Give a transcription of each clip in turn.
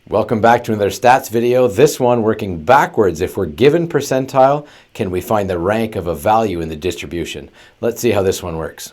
Welcome back to another stats video. This one working backwards. If we're given percentile, can we find the rank of a value in the distribution? Let's see how this one works.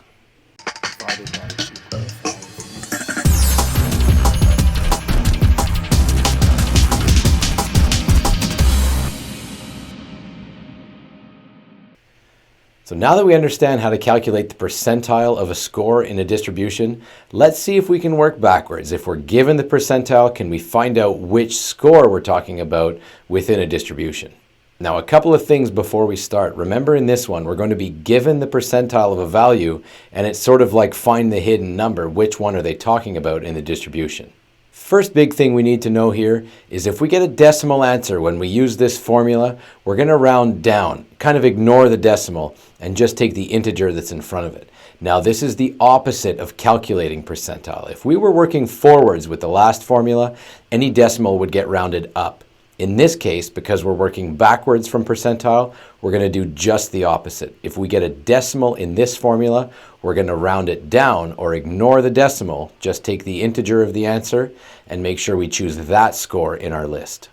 So now that we understand how to calculate the percentile of a score in a distribution, let's see if we can work backwards. If we're given the percentile, can we find out which score we're talking about within a distribution? Now, a couple of things before we start. Remember, in this one, we're going to be given the percentile of a value, and it's sort of like find the hidden number. Which one are they talking about in the distribution? First big thing we need to know here is if we get a decimal answer when we use this formula, we're going to round down, kind of ignore the decimal and just take the integer that's in front of it. Now this is the opposite of calculating percentile. If we were working forwards with the last formula, any decimal would get rounded up. In this case, because we're working backwards from percentile, we're going to do just the opposite. If we get a decimal in this formula, we're going to round it down or ignore the decimal, just take the integer of the answer and make sure we choose that score in our list.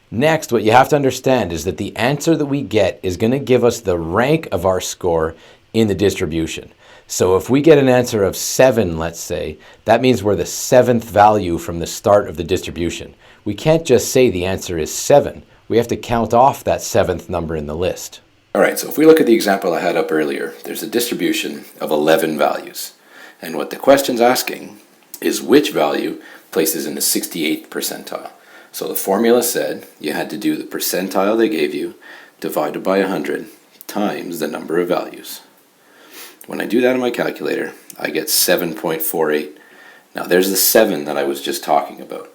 Next, what you have to understand is that the answer that we get is going to give us the rank of our score in the distribution. So if we get an answer of 7, let's say, that means we're the 7th value from the start of the distribution. We can't just say the answer is 7. We have to count off that 7th number in the list. All right, so if we look at the example I had up earlier, there's a distribution of 11 values. And what the question's asking is which value places in the 68th percentile. So the formula said you had to do the percentile they gave you divided by 100 times the number of values. When I do that in my calculator, I get 7.48. Now there's the 7 that I was just talking about.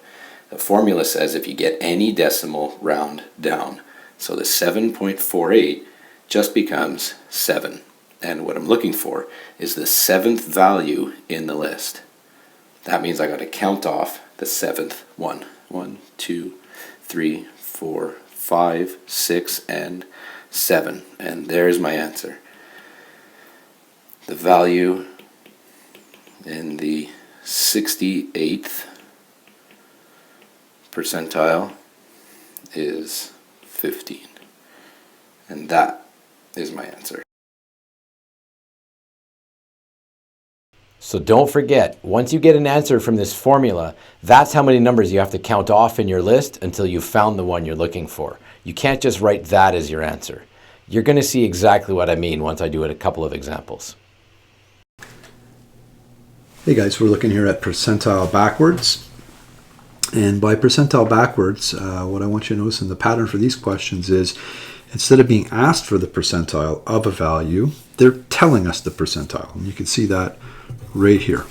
The formula says if you get any decimal, round down. So the 7.48 just becomes 7. And what I'm looking for is the 7th value in the list. That means I got to count off the 7th one. 1, 2, 3, 4, 5, 6, and 7. And there's my answer. The value in the 68th percentile is 15. And that is my answer. So don't forget, once you get an answer from this formula, that's how many numbers you have to count off in your list until you've found the one you're looking for. You can't just write that as your answer. You're going to see exactly what I mean once I do it a couple of examples. Hey guys, we're looking here at percentile backwards. And by percentile backwards, what I want you to notice in the pattern for these questions is instead of being asked for the percentile of a value, they're telling us the percentile. And you can see that right here.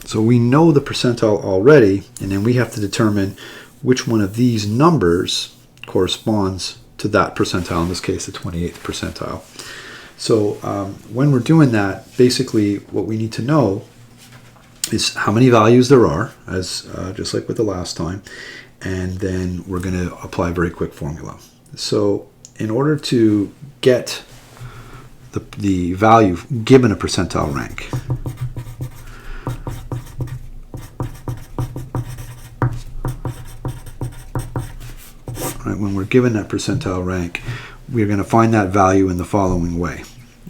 So we know the percentile already, and then we have to determine which one of these numbers corresponds to that percentile, in this case the 28th percentile. So when we're doing that, basically what we need to know is how many values there are, as just like with the last time, and then we're going to apply a very quick formula. So in order to get the value given a percentile rank, right, when we're given that percentile rank, we're going to find that value in the following way.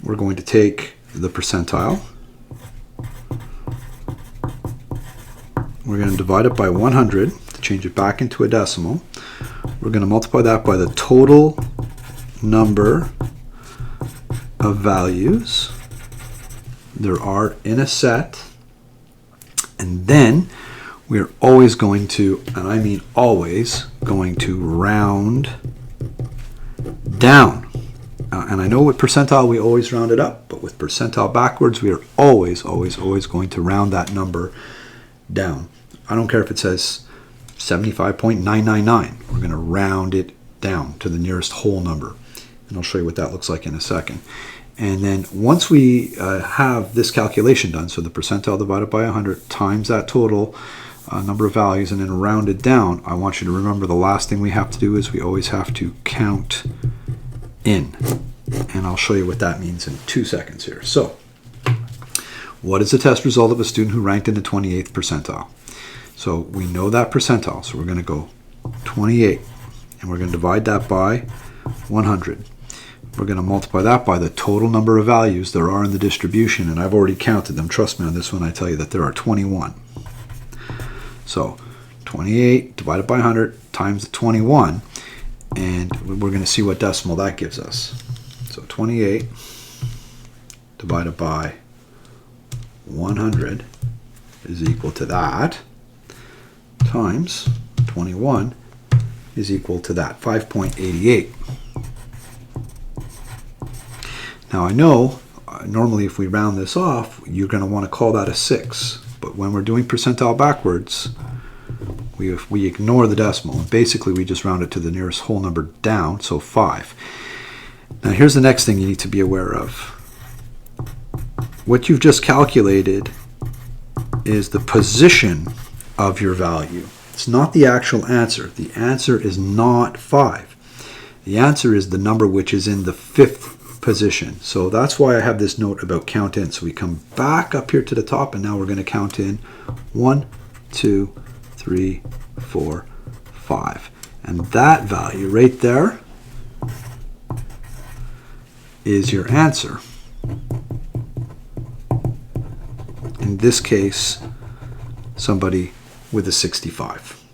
We're going to take the percentile, we're going to divide it by 100 to change it back into a decimal. We're going to multiply that by the total number of values there are in a set, and then we're always going to, and I mean always, going to round down. And I know with percentile we always round it up, but with percentile backwards we are always going to round that number down. I don't care if it says 75.999. We're going to round it down to the nearest whole number. And I'll show you what that looks like in a second. And then once we have this calculation done, so the percentile divided by 100 times that total number of values and then rounded down, I want you to remember the last thing we have to do is we always have to count in. And I'll show you what that means in 2 seconds here. So, what is the test result of a student who ranked in the 28th percentile? So we know that percentile. So we're going to go 28, and we're going to divide that by 100. We're going to multiply that by the total number of values there are in the distribution, and I've already counted them. Trust me on this one, I tell you that there are 21. So 28 divided by 100 times the 21, and we're going to see what decimal that gives us. So 28 divided by 100 is equal to that, times 21 is equal to that, 5.88. Now I know, normally if we round this off, you're going to want to call that a 6. But when we're doing percentile backwards, we ignore the decimal. And basically, we just round it to the nearest whole number down, so 5. Now here's the next thing you need to be aware of. What you've just calculated is the position of your value. It's not the actual answer. The answer is not 5. The answer is the number which is in the 5th position. So that's why I have this note about count in. So we come back up here to the top, and now we're going to count in 1, 2, 3, 4, 5. And that value right there is your answer. In this case, somebody with a 65.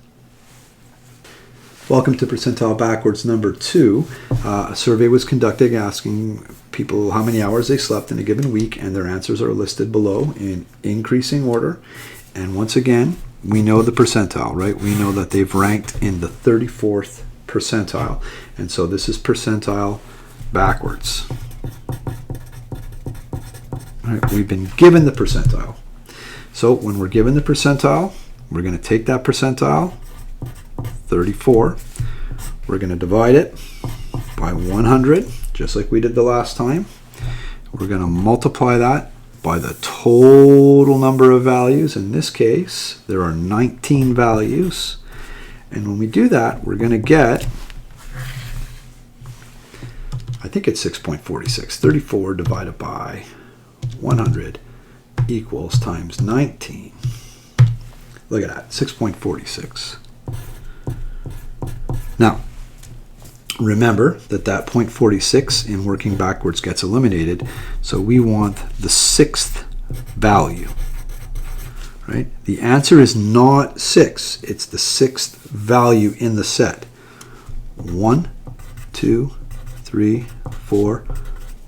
Welcome to Percentile Backwards number 2. A survey was conducted asking people how many hours they slept in a given week, and their answers are listed below in increasing order. And once again, we know the percentile, right? We know that they've ranked in the 34th percentile. And so this is percentile backwards. All right, we've been given the percentile. So when we're given the percentile, we're going to take that percentile, 34, we're going to divide it by 100, just like we did the last time. We're going to multiply that by the total number of values. In this case, there are 19 values. And when we do that, we're going to get, I think it's 6.46. 34 divided by 100 equals times 19. Look at that, 6.46. Now, remember that 0.46 in working backwards gets eliminated, so we want the 6th value, right? The answer is not 6, it's the 6th value in the set. 1, 2, 3, 4,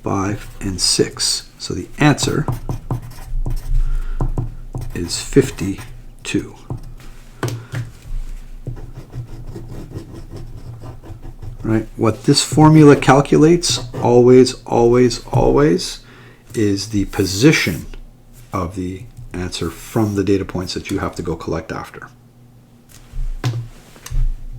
5, and 6. So the answer is 52. Right? What this formula calculates always is the position of the answer from the data points that you have to go collect after.